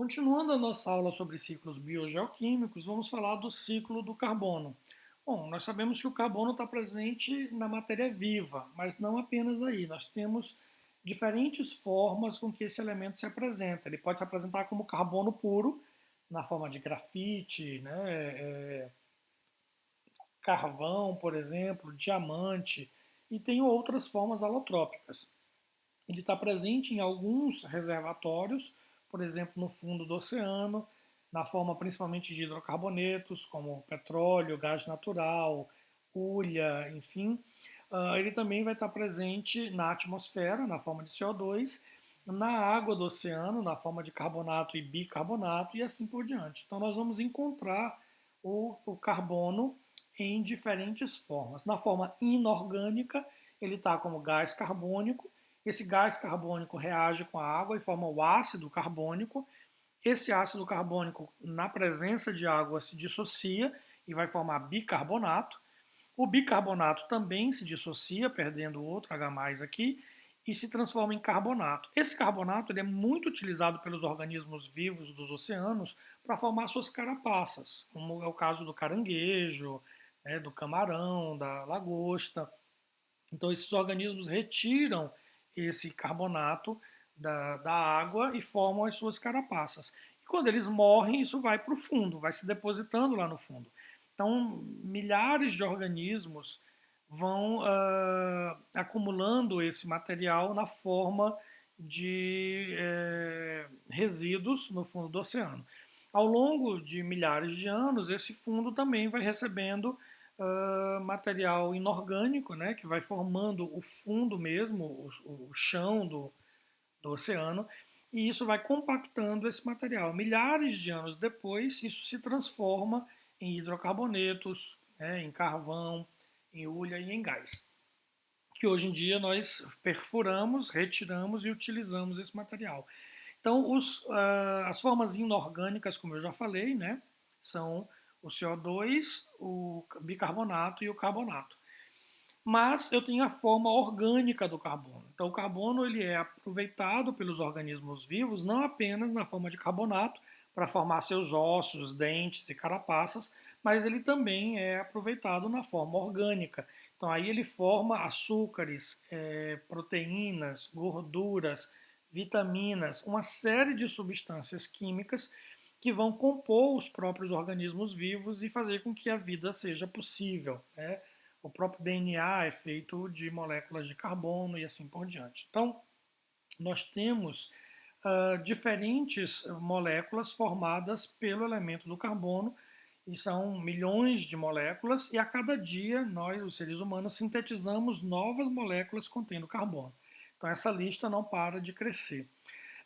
Continuando a nossa aula sobre ciclos biogeoquímicos, vamos falar do ciclo do carbono. Bom, nós sabemos que o carbono está presente na matéria viva, mas não apenas aí. Nós temos diferentes formas com que esse elemento se apresenta. Ele pode se apresentar como carbono puro, na forma de grafite, carvão, por exemplo, diamante, e tem outras formas alotrópicas. Ele está presente em alguns reservatórios, por exemplo, no fundo do oceano, na forma principalmente de hidrocarbonetos, como petróleo, gás natural, hulha, enfim. Ele também vai estar presente na atmosfera, na forma de CO2, na água do oceano, na forma de carbonato e bicarbonato, e assim por diante. Então, nós vamos encontrar o carbono em diferentes formas. Na forma inorgânica, ele está como gás carbônico. Esse gás carbônico reage com a água e forma o ácido carbônico. Esse ácido carbônico, na presença de água, se dissocia e vai formar bicarbonato. O bicarbonato também se dissocia, perdendo outro H+, aqui, e se transforma em carbonato. Esse carbonato ele é muito utilizado pelos organismos vivos dos oceanos para formar suas carapaças, como é o caso do caranguejo, né, do camarão, da lagosta. Então, esses organismos retiram esse carbonato da água e formam as suas carapaças. E quando eles morrem, isso vai para o fundo, vai se depositando lá no fundo. Então, milhares de organismos vão acumulando esse material na forma de resíduos no fundo do oceano. Ao longo de milhares de anos, esse fundo também vai recebendo material inorgânico, né, que vai formando o fundo mesmo, o chão do oceano, e isso vai compactando esse material. Milhares de anos depois, isso se transforma em hidrocarbonetos, né, em carvão, em hulha e em gás, que hoje em dia nós perfuramos, retiramos e utilizamos esse material. Então, as formas inorgânicas, como eu já falei, né, são o CO2, o bicarbonato e o carbonato. Mas eu tenho a forma orgânica do carbono. Então, o carbono ele é aproveitado pelos organismos vivos não apenas na forma de carbonato para formar seus ossos, dentes e carapaças, mas ele também é aproveitado na forma orgânica. Então, aí ele forma açúcares, proteínas, gorduras, vitaminas, uma série de substâncias químicas que vão compor os próprios organismos vivos e fazer com que a vida seja possível, né? O próprio DNA é feito de moléculas de carbono e assim por diante. Então, nós temos diferentes moléculas formadas pelo elemento do carbono, e são milhões de moléculas, e a cada dia nós, os seres humanos, sintetizamos novas moléculas contendo carbono. Então, essa lista não para de crescer.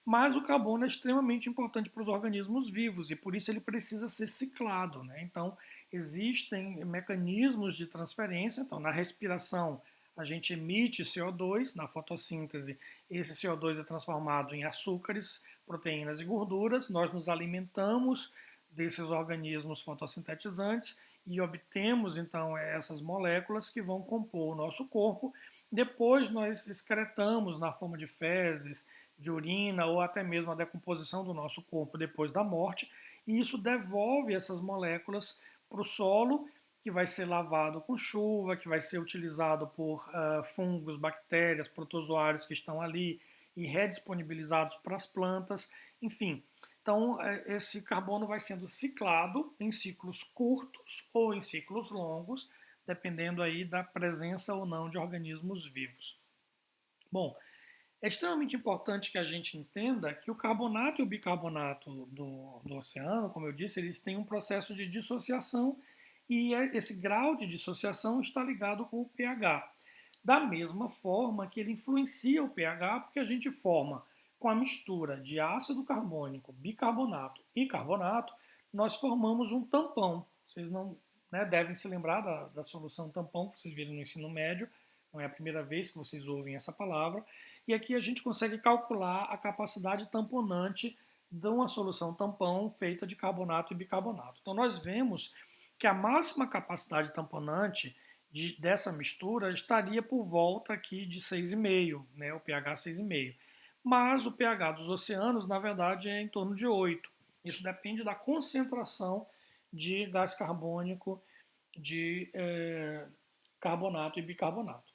Mas o carbono é extremamente importante para os organismos vivos e por isso ele precisa ser ciclado, né? Então, existem mecanismos de transferência. Então, na respiração, a gente emite CO2, na fotossíntese, esse CO2 é transformado em açúcares, proteínas e gorduras. Nós nos alimentamos desses organismos fotossintetizantes e obtemos, então, essas moléculas que vão compor o nosso corpo. Depois, nós excretamos na forma de fezes, de urina ou até mesmo a decomposição do nosso corpo depois da morte, e isso devolve essas moléculas para o solo, que vai ser lavado com chuva, que vai ser utilizado por fungos, bactérias, protozoários que estão ali e redisponibilizados para as plantas, enfim. Então, esse carbono vai sendo ciclado em ciclos curtos ou em ciclos longos, dependendo aí da presença ou não de organismos vivos. Bom, é extremamente importante que a gente entenda que o carbonato e o bicarbonato do oceano, como eu disse, eles têm um processo de dissociação e esse grau de dissociação está ligado com o pH. Da mesma forma que ele influencia o pH, porque a gente forma, com a mistura de ácido carbônico, bicarbonato e carbonato, nós formamos um tampão. Vocês não, né, devem se lembrar da solução tampão que vocês viram no ensino médio, não é a primeira vez que vocês ouvem essa palavra. E aqui a gente consegue calcular a capacidade tamponante de uma solução tampão feita de carbonato e bicarbonato. Então nós vemos que a máxima capacidade tamponante dessa mistura estaria por volta aqui de 6,5, né, o pH 6,5. mas o pH dos oceanos, na verdade, é em torno de 8. Isso depende da concentração de gás carbônico, de carbonato e bicarbonato.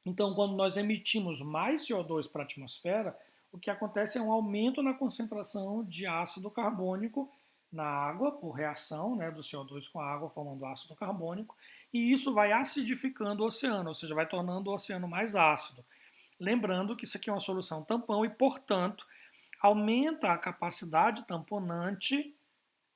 Então, quando nós emitimos mais CO2 para a atmosfera, o que acontece é um aumento na concentração de ácido carbônico na água, por reação, né, do CO2 com a água formando ácido carbônico, e isso vai acidificando o oceano, ou seja, vai tornando o oceano mais ácido. Lembrando que isso aqui é uma solução tampão e, portanto, aumenta a capacidade tamponante,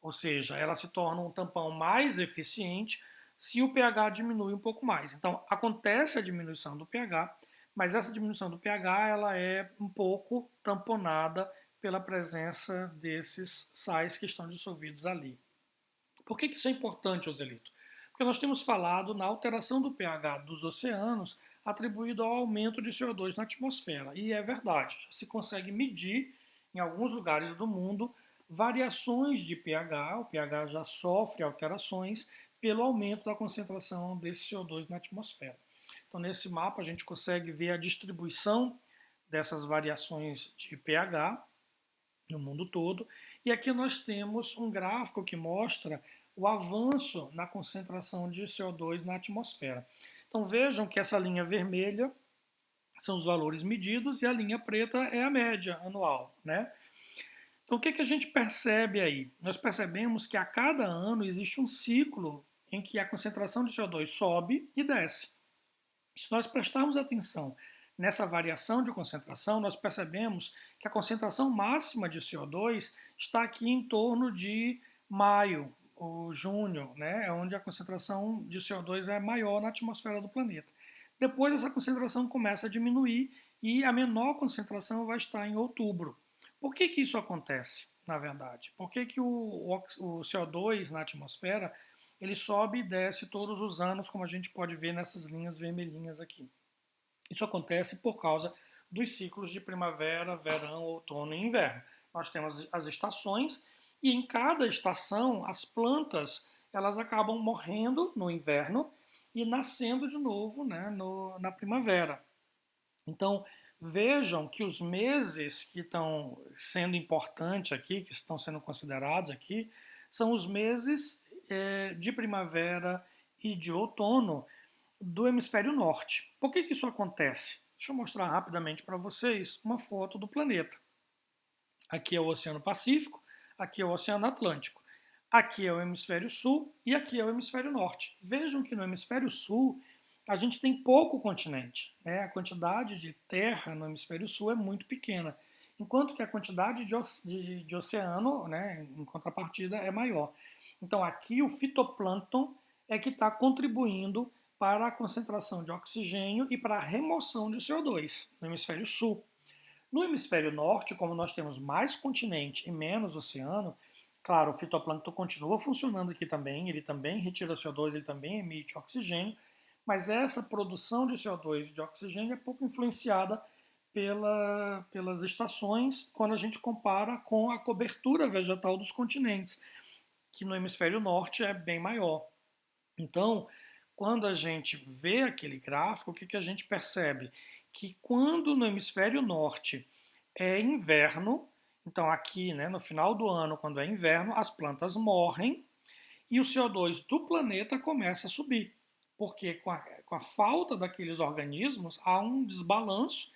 ou seja, ela se torna um tampão mais eficiente se o pH diminui um pouco mais. Então, acontece a diminuição do pH, mas essa diminuição do pH ela é um pouco tamponada pela presença desses sais que estão dissolvidos ali. Por que isso é importante, Joselito? Porque nós temos falado na alteração do pH dos oceanos atribuído ao aumento de CO2 na atmosfera. E é verdade, já se consegue medir em alguns lugares do mundo variações de pH, o pH já sofre alterações pelo aumento da concentração desse CO2 na atmosfera. Então, nesse mapa, a gente consegue ver a distribuição dessas variações de pH no mundo todo. E aqui nós temos um gráfico que mostra o avanço na concentração de CO2 na atmosfera. Então vejam que essa linha vermelha são os valores medidos e a linha preta é a média anual, né? Então o que a gente percebe aí? Nós percebemos que a cada ano existe um ciclo em que a concentração de CO2 sobe e desce. Se nós prestarmos atenção nessa variação de concentração, nós percebemos que a concentração máxima de CO2 está aqui em torno de maio ou junho, né? É onde a concentração de CO2 é maior na atmosfera do planeta. Depois essa concentração começa a diminuir e a menor concentração vai estar em outubro. Por que isso acontece, na verdade? Por que o CO2 na atmosfera ele sobe e desce todos os anos, como a gente pode ver nessas linhas vermelhinhas aqui? Isso acontece por causa dos ciclos de primavera, verão, outono e inverno. Nós temos as estações e em cada estação as plantas elas acabam morrendo no inverno e nascendo de novo, né, na primavera. Então vejam que os meses que estão sendo importantes aqui, que estão sendo considerados aqui, são os meses de primavera e de outono do hemisfério norte. Por que isso acontece? Deixa eu mostrar rapidamente para vocês uma foto do planeta. Aqui é o Oceano Pacífico, aqui é o Oceano Atlântico. Aqui é o hemisfério sul e aqui é o hemisfério norte. Vejam que no hemisfério sul a gente tem pouco continente, né? A quantidade de terra no hemisfério sul é muito pequena, enquanto que a quantidade de oceano, né, em contrapartida, é maior. Então aqui o fitoplâncton é que está contribuindo para a concentração de oxigênio e para a remoção de CO2 no hemisfério sul. No hemisfério norte, como nós temos mais continente e menos oceano, claro, o fitoplâncton continua funcionando aqui também, ele também retira CO2, ele também emite oxigênio, mas essa produção de CO2 e de oxigênio é pouco influenciada pelas estações quando a gente compara com a cobertura vegetal dos continentes, que no hemisfério norte é bem maior. Então, quando a gente vê aquele gráfico, o que a gente percebe? Que quando no hemisfério norte é inverno, então aqui, né, no final do ano, quando é inverno, as plantas morrem e o CO2 do planeta começa a subir. Porque com a falta daqueles organismos há um desbalanço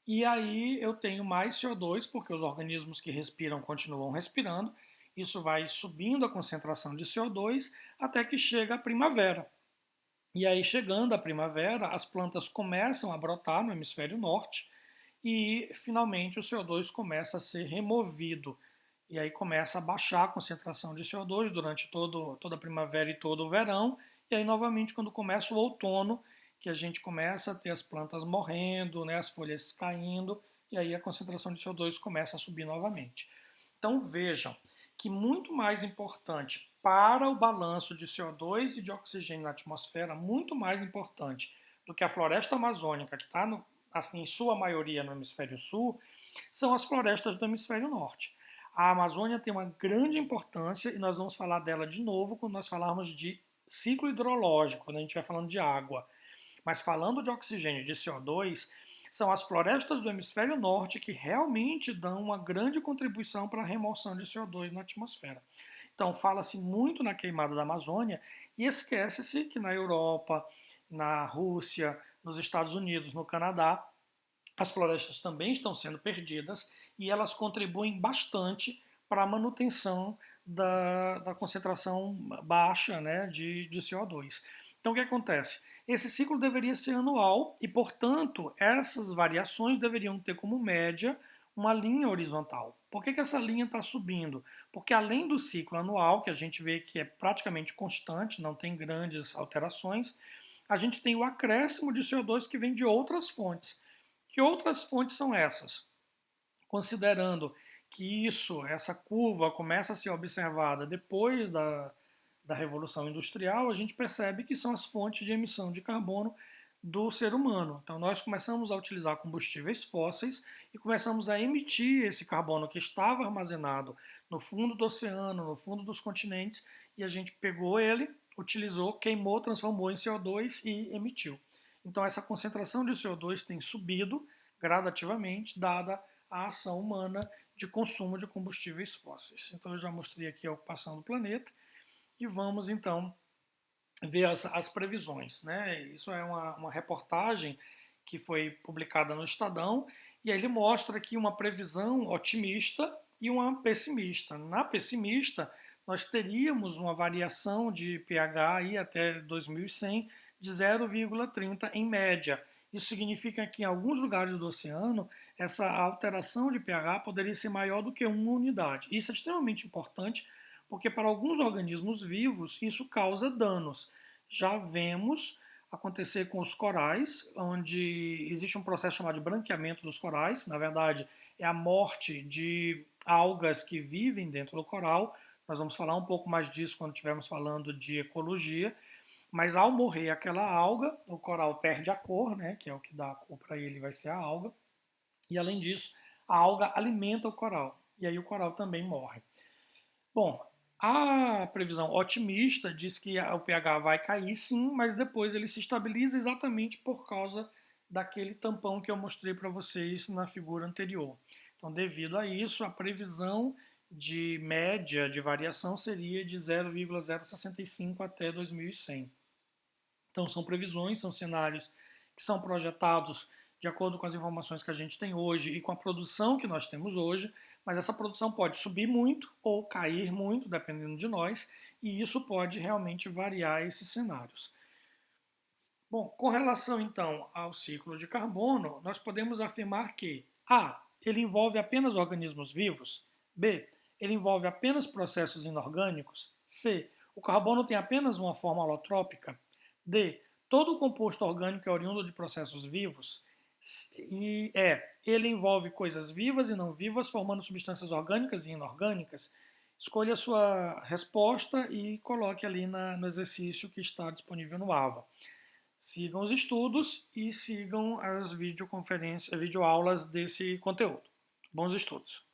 e aí eu tenho mais CO2 porque os organismos que respiram continuam respirando. Isso vai subindo a concentração de CO2 até que chega a primavera. E aí, chegando a primavera, as plantas começam a brotar no hemisfério norte e finalmente o CO2 começa a ser removido. E aí começa a baixar a concentração de CO2 durante toda a primavera e todo o verão. E aí, novamente, quando começa o outono, que a gente começa a ter as plantas morrendo, né, as folhas caindo, e aí a concentração de CO2 começa a subir novamente. Então vejam que muito mais importante para o balanço de CO2 e de oxigênio na atmosfera, muito mais importante do que a floresta amazônica, que está em sua maioria no hemisfério sul, são as florestas do hemisfério norte. A Amazônia tem uma grande importância e nós vamos falar dela de novo quando nós falarmos de ciclo hidrológico, quando a gente vai falando de água. Mas falando de oxigênio e de CO2, são as florestas do hemisfério norte que realmente dão uma grande contribuição para a remoção de CO2 na atmosfera. Então, fala-se muito na queimada da Amazônia e esquece-se que na Europa, na Rússia, nos Estados Unidos, no Canadá, as florestas também estão sendo perdidas e elas contribuem bastante para a manutenção da concentração baixa, né, de CO2. Então, o que acontece? Esse ciclo deveria ser anual e, portanto, essas variações deveriam ter como média uma linha horizontal. Por que essa linha está subindo? Porque além do ciclo anual, que a gente vê que é praticamente constante, não tem grandes alterações, a gente tem o acréscimo de CO2 que vem de outras fontes. Que outras fontes são essas? Considerando que essa curva começa a ser observada depois da Revolução Industrial, a gente percebe que são as fontes de emissão de carbono do ser humano. Então, nós começamos a utilizar combustíveis fósseis e começamos a emitir esse carbono que estava armazenado no fundo do oceano, no fundo dos continentes, e a gente pegou ele, utilizou, queimou, transformou em CO2 e emitiu. Então, essa concentração de CO2 tem subido gradativamente, dada a ação humana de consumo de combustíveis fósseis. Então, eu já mostrei aqui a ocupação do planeta e vamos então ver as previsões. Né? Isso é uma reportagem que foi publicada no Estadão e aí ele mostra aqui uma previsão otimista e uma pessimista. Na pessimista, nós teríamos uma variação de pH aí até 2100 de 0,30 em média. Isso significa que em alguns lugares do oceano, essa alteração de pH poderia ser maior do que uma unidade. Isso é extremamente importante, porque para alguns organismos vivos isso causa danos. Já vemos acontecer com os corais, onde existe um processo chamado de branqueamento dos corais. Na verdade, é a morte de algas que vivem dentro do coral. Nós vamos falar um pouco mais disso quando estivermos falando de ecologia. Mas ao morrer aquela alga, o coral perde a cor, né, que é o que dá a cor para ele, vai ser a alga. E além disso, a alga alimenta o coral. E aí o coral também morre. Bom, a previsão otimista diz que o pH vai cair sim, mas depois ele se estabiliza exatamente por causa daquele tampão que eu mostrei para vocês na figura anterior. Então, devido a isso, a previsão de média de variação seria de 0,065 até 2100. Então, são previsões, são cenários que são projetados de acordo com as informações que a gente tem hoje e com a produção que nós temos hoje, mas essa produção pode subir muito ou cair muito, dependendo de nós, e isso pode realmente variar esses cenários. Bom, com relação então ao ciclo de carbono, nós podemos afirmar que A, ele envolve apenas organismos vivos, B, ele envolve apenas processos inorgânicos, C, o carbono tem apenas uma forma alotrópica, D, todo o composto orgânico é oriundo de processos vivos, e ele envolve coisas vivas e não vivas, formando substâncias orgânicas e inorgânicas. Escolha a sua resposta e coloque ali no exercício que está disponível no AVA. Sigam os estudos e sigam as videoconferências, videoaulas desse conteúdo. Bons estudos!